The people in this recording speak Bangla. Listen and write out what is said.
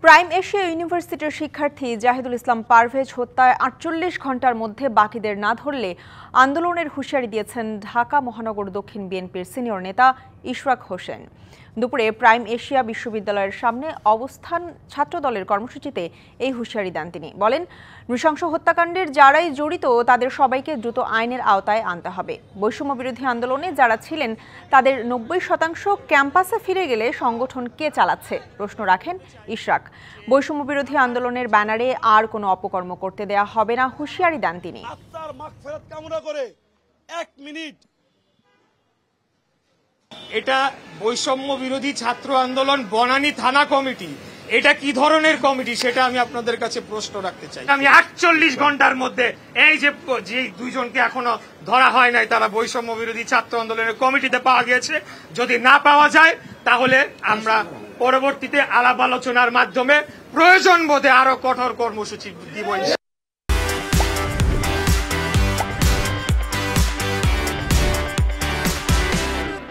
প্রাইম এশিয়া ইউনিভার্সিটির শিক্ষার্থী জাহিদুল ইসলাম পারভেজ হত্যায় ৪৮ ঘণ্টার মধ্যে বাকিদের না ধরলে আন্দোলনের হুঁশিয়ারি দিয়েছেন ঢাকা মহানগর দক্ষিণ বিএনপির সিনিয়র নেতা ইশরাক হোসেন। দুপুরে প্রাইম এশিয়া বিশ্ববিদ্যালয়ের সামনে অবস্থান ছাত্রদলের কর্মসূচিতে এই হুঁশিয়ারি দেন তিনি। বলেন, নৃশংস হত্যাকাণ্ডের যারাই জড়িত তাদের সবাইকে দ্রুত আইনের আওতায় আনতে হবে। বৈষম্য বিরোধী আন্দোলনে যারা ছিলেন তাদের ৯০% ক্যাম্পাসে ফিরে গেলে সংগঠন কে চালাচ্ছে প্রশ্ন রাখেন ইশরাক। বৈষম্য বিরোধী আন্দোলনের ব্যানারে আর কোনো অপকর্ম করতে দেয়া হবে না হুঁশিয়ারি দেন তিনি। এটা বৈষম্য বিরোধী ছাত্র আন্দোলন বনানী থানা কমিটি, এটা কি ধরনের কমিটি সেটা আমি আপনাদের কাছে প্রশ্ন রাখতে চাই। আমি ৪৮ ঘন্টার মধ্যে এই যে দুইজনকে এখনো ধরা হয় নাই, তারা বৈষম্য বিরোধী ছাত্র আন্দোলনের কমিটিতে পাওয়া গেছে। যদি না পাওয়া যায় তাহলে আমরা পরবর্তীতে আলাপ আলোচনার মাধ্যমে প্রয়োজন বোধে আরো কঠোর কর্মসূচি দিব।